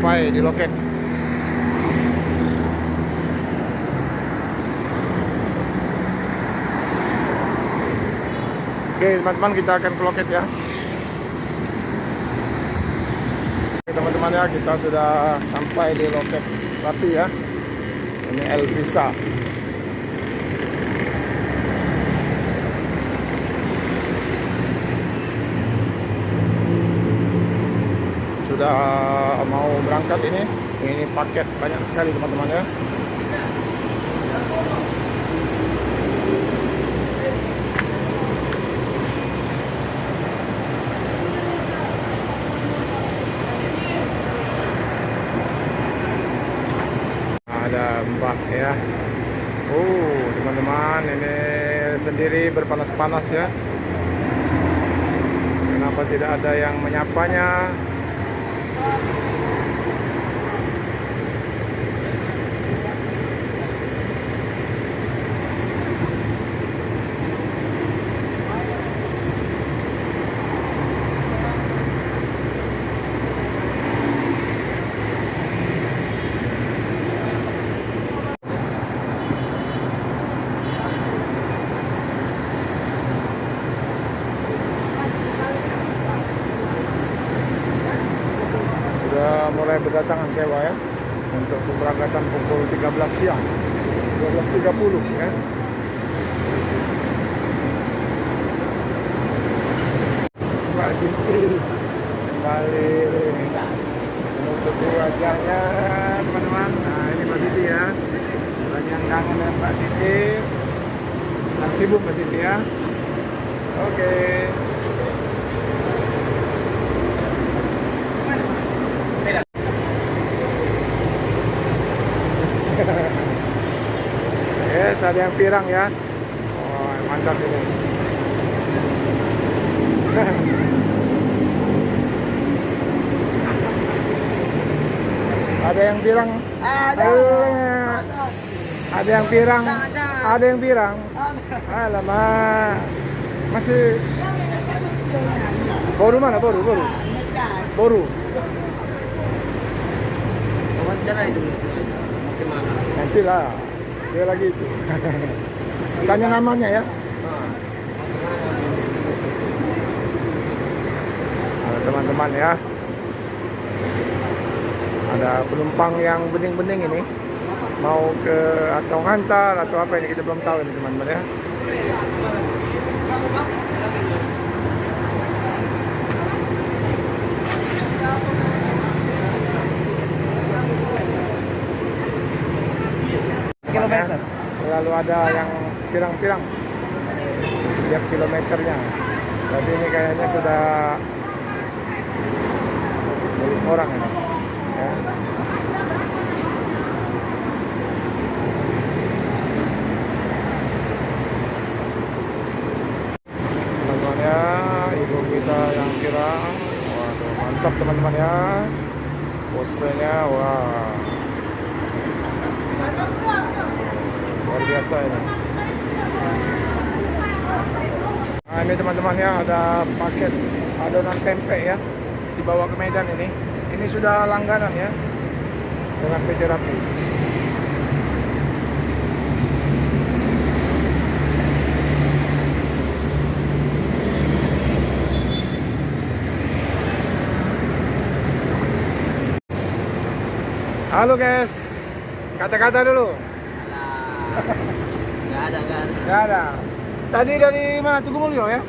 sampai di loket. Oke teman-teman, kita akan ke loket ya. Oke teman-teman ya, kita sudah sampai di loket Rapi ya. Ini Elvisa. Sudah mau berangkat ini. Ini paket banyak sekali teman-teman ya. Ada Mbak ya. Teman-teman, ini sendiri berpanas-panas ya. Kenapa tidak ada yang menyapanya? Mulai berdatangan sewa ya untuk keberangkatan pukul 13 siang 12.30 ya. Mbak Siti kembali menutup wajahnya teman-teman. Nah ini Mbak Siti ya, banyak yang kangen dengan Mbak Siti, dan sibuk Mbak Siti ya. Oke. Yes, ada yang pirang ya. Oh, mantap ini. Ada yang pirang. Ada yang pirang. Ada yang pirang. Alamak. Masih Boru mana? Boru. Wawancara itu gimana? Nantilah. Dia lagi itu. Tanya namanya ya. Ada teman-teman ya. Ada penumpang yang bening-bening ini. Mau ke atau ngantar atau apa ini, kita belum tahu ini teman-teman ya. Kilometer. Selalu ada yang pirang-pirang setiap kilometernya. Tapi ini kayaknya sudah milik orang ini. Ya. Teman-teman ya, ibu kita yang pirang. Waduh, mantap teman-teman ya. Posenya, wah. Luar biasa ini. Nah ini teman-teman ya, ada paket adonan tempe ya, dibawa ke Medan ini. Ini sudah langganan ya dengan PT Rapi. Halo guys, kata-kata dulu. Nggak ada. Tadi dari mana? Tugumulyo ya?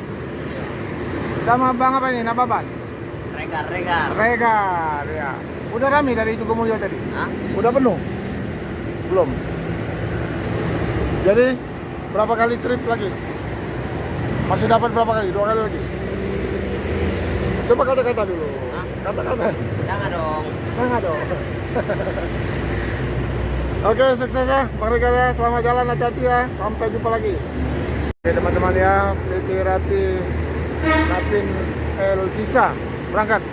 Sama Bang apa ini? Nababan? Regar ya. Udah rame dari Tugumulyo tadi? Hah? Udah penuh? Belum. Jadi berapa kali trip lagi? Masih dapat berapa kali? 2 kali lagi? Coba kata-kata dulu. Hah? Kata-kata. Jangan dong. Jangan dong. Oke, sukses ya Bang Regar ya. Selamat jalan, hati-hati ya. Sampai jumpa lagi. Oke teman-teman ya, PT Rapi Napin Elvisa berangkat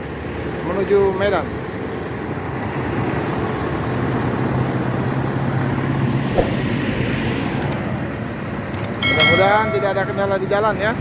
menuju Medan. Mudah-mudahan tidak ada kendala di jalan ya.